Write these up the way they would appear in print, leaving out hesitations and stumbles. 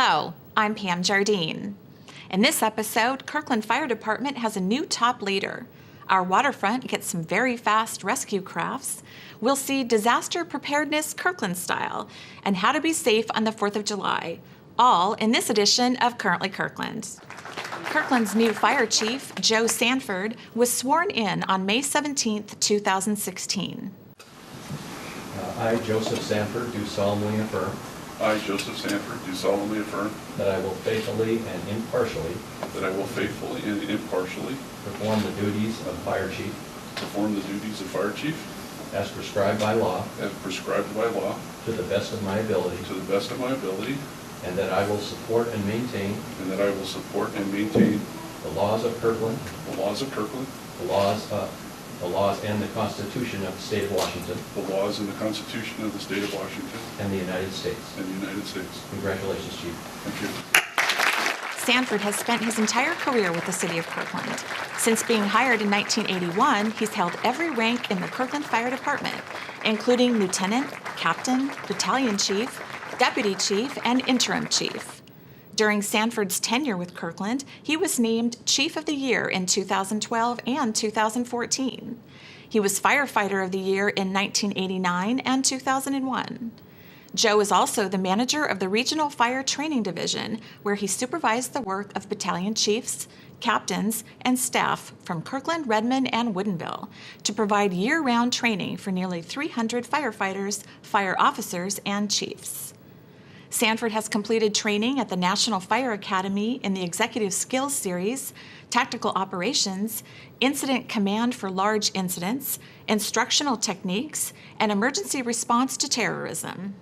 Hello, I'm Pam Jardine. In this episode, Kirkland Fire Department has a new top leader. Our waterfront gets some very fast rescue crafts. We'll see disaster preparedness Kirkland style and how to be safe on the 4th of July, all in this edition of Currently Kirkland. Kirkland's new fire chief, Joe Sanford, was sworn in on May 17, 2016. I, Joseph Sanford, do solemnly affirm I, Joseph Sanford, do solemnly affirm that I will faithfully and impartially perform the duties of fire chief as prescribed by law to the best of my ability, and that I will support and maintain the laws of Kirkland, the laws and the Constitution of the State of Washington, and the United States. Congratulations, Chief. Thank you. Sanford has spent his entire career with the City of Kirkland. Since being hired in 1981, he's held every rank in the Kirkland Fire Department, including lieutenant, captain, battalion chief, deputy chief, and interim chief. During Sanford's tenure with Kirkland, he was named Chief of the Year in 2012 and 2014. He was Firefighter of the Year in 1989 and 2001. Joe is also the manager of the Regional Fire Training Division, where he supervised the work of battalion chiefs, captains, and staff from Kirkland, Redmond, and Woodinville to provide year-round training for nearly 300 firefighters, fire officers, and chiefs. Sanford has completed training at the National Fire Academy in the Executive Skills Series, Tactical Operations, Incident Command for Large Incidents, Instructional Techniques, and Emergency Response to Terrorism.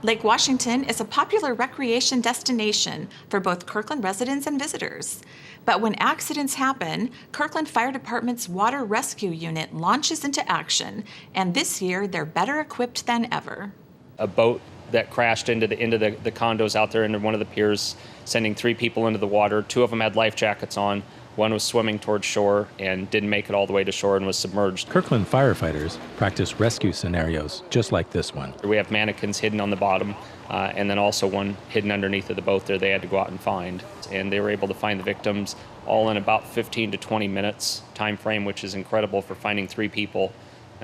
Lake Washington is a popular recreation destination for both Kirkland residents and visitors. But when accidents happen, Kirkland Fire Department's Water Rescue Unit launches into action, and this year they're better equipped than ever. A boat that crashed into the condos out there into one of the piers, sending 3 people into the water. 2 of them had life jackets on. 1 was swimming towards shore and didn't make it all the way to shore and was submerged. Kirkland firefighters practice rescue scenarios just like this one. We have mannequins hidden on the bottom, and then also one hidden underneath of the boat there they had to go out and find. And they were able to find the victims all in about 15 to 20 minutes time frame, which is incredible for finding 3 people,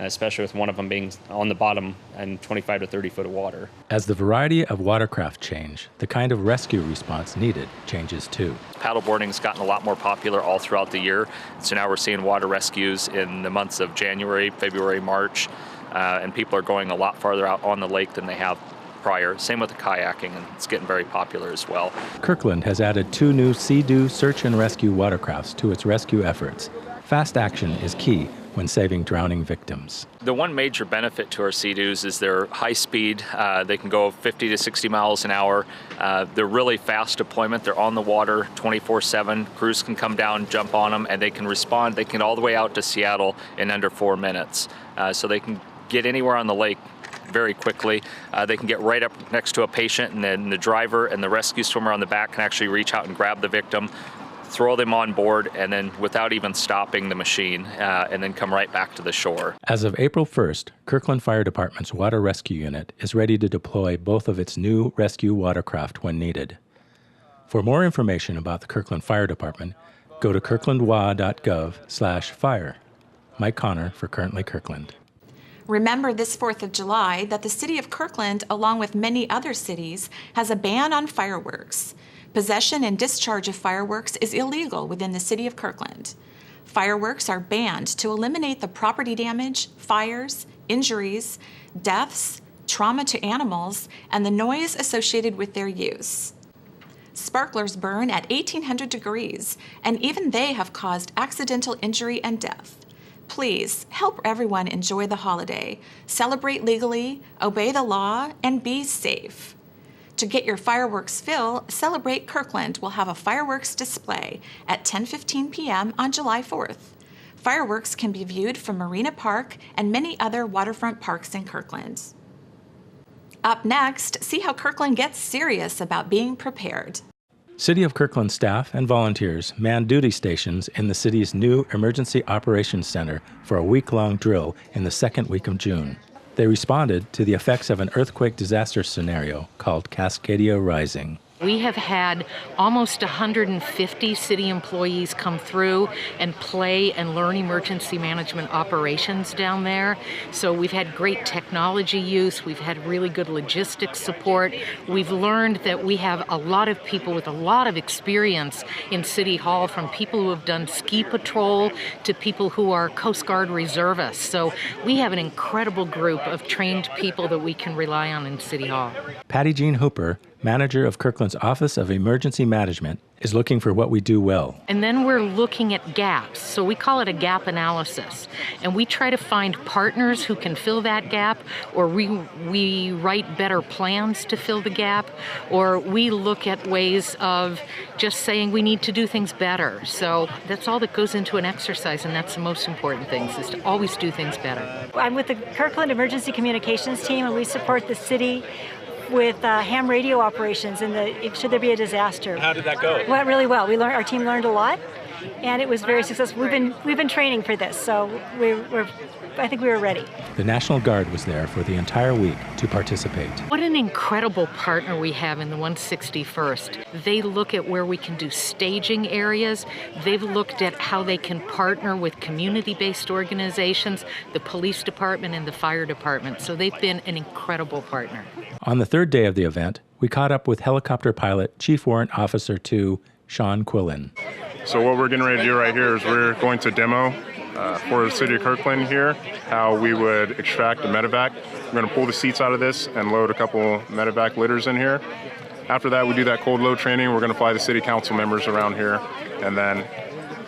especially with one of them being on the bottom and 25 to 30 foot of water. As the variety of watercraft change, the kind of rescue response needed changes too. Paddleboarding's gotten a lot more popular all throughout the year. So now we're seeing water rescues in the months of January, February, March, and people are going a lot farther out on the lake than they have prior. Same with the kayaking, and it's getting very popular as well. Kirkland has added 2 new Sea-Doo search and rescue watercrafts to its rescue efforts. Fast action is key when saving drowning victims. The one major benefit to our Sea-Doos is they're high speed. They can go 50 to 60 miles an hour. They're really fast deployment. They're on the water 24/7. Crews can come down, jump on them, and they can respond. They can all the way out to Seattle in under 4 minutes. So they can get anywhere on the lake very quickly. They can get right up next to a patient, and then the driver and the rescue swimmer on the back can actually reach out and grab the victim, throw them on board, and then without even stopping the machine, and then come right back to the shore. As of April 1st, Kirkland Fire Department's Water Rescue Unit is ready to deploy both of its new rescue watercraft when needed. For more information about the Kirkland Fire Department, go to kirklandwa.gov/fire. Mike Connor for Currently Kirkland. Remember this 4th of July that the City of Kirkland, along with many other cities, has a ban on fireworks. Possession and discharge of fireworks is illegal within the City of Kirkland. Fireworks are banned to eliminate the property damage, fires, injuries, deaths, trauma to animals, and the noise associated with their use. Sparklers burn at 1800 degrees, and even they have caused accidental injury and death. Please help everyone enjoy the holiday, celebrate legally, obey the law, and be safe. To get your fireworks fill, Celebrate Kirkland will have a fireworks display at 10:15 p.m. on July 4th. Fireworks can be viewed from Marina Park and many other waterfront parks in Kirkland. Up next, see how Kirkland gets serious about being prepared. City of Kirkland staff and volunteers man duty stations in the city's new Emergency Operations Center for a week-long drill in the 2nd week of June. They responded to the effects of an earthquake disaster scenario called Cascadia Rising. We have had almost 150 city employees come through and play and learn emergency management operations down there. So we've had great technology use, we've had really good logistics support. We've learned that we have a lot of people with a lot of experience in City Hall, from people who have done ski patrol to people who are Coast Guard reservists. So we have an incredible group of trained people that we can rely on in City Hall. Patty Jean Hooper, manager of Kirkland's Office of Emergency Management, is looking for what we do well. And then we're looking at gaps. So we call it a gap analysis. And we try to find partners who can fill that gap, or we write better plans to fill the gap, or we look at ways of just saying we need to do things better. So that's all that goes into an exercise, and that's the most important thing, is to always do things better. I'm with the Kirkland Emergency Communications team, and we support the city with ham radio operations should there be a disaster. How did that go? It went really well. Our team learned a lot, and it was very successful. We've been training for this, so I think we were ready. The National Guard was there for the entire week to participate. What an incredible partner we have in the 161st. They look at where we can do staging areas. They've looked at how they can partner with community-based organizations, the police department and the fire department. So they've been an incredible partner. On the third day of the event, we caught up with helicopter pilot Chief Warrant Officer 2, Sean Quillen. So what we're getting ready to do right here is we're going to demo for the city of Kirkland here how we would extract a medevac. We're going to pull the seats out of this and load a couple medevac litters in here. After that, we do that cold load training. We're going to fly the city council members around here, and then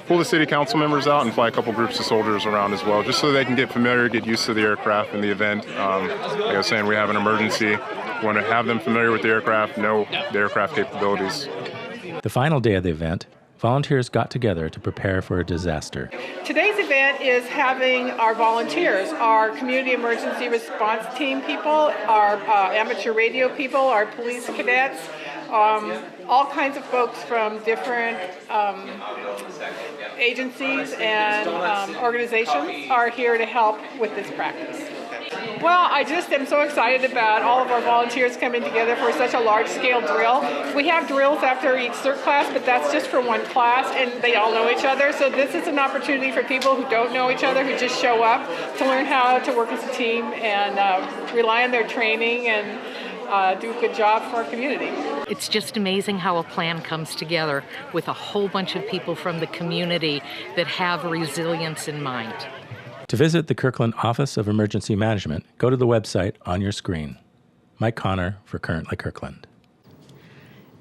pull the city council members out and fly a couple groups of soldiers around as well, just so they can get familiar, get used to the aircraft in the event. Like I was saying, we have an emergency. We want to have them familiar with the aircraft, know the aircraft capabilities. The final day of the event, volunteers got together to prepare for a disaster. Today's event is having our volunteers, our community emergency response team people, our amateur radio people, our police cadets, all kinds of folks from different agencies and organizations are here to help with this practice. Well, I just am so excited about all of our volunteers coming together for such a large-scale drill. We have drills after each CERT class, but that's just for one class, and they all know each other. So this is an opportunity for people who don't know each other, who just show up, to learn how to work as a team and rely on their training and do a good job for our community. It's just amazing how a plan comes together with a whole bunch of people from the community that have resilience in mind. To visit the Kirkland Office of Emergency Management, go to the website on your screen. Mike Connor for Currently Kirkland.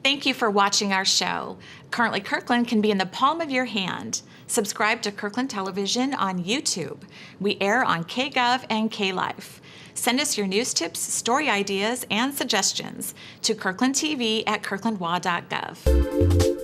Thank you for watching our show. Currently Kirkland can be in the palm of your hand. Subscribe to Kirkland Television on YouTube. We air on KGov and KLife. Send us your news tips, story ideas, and suggestions to kirklandtv@kirklandwa.gov.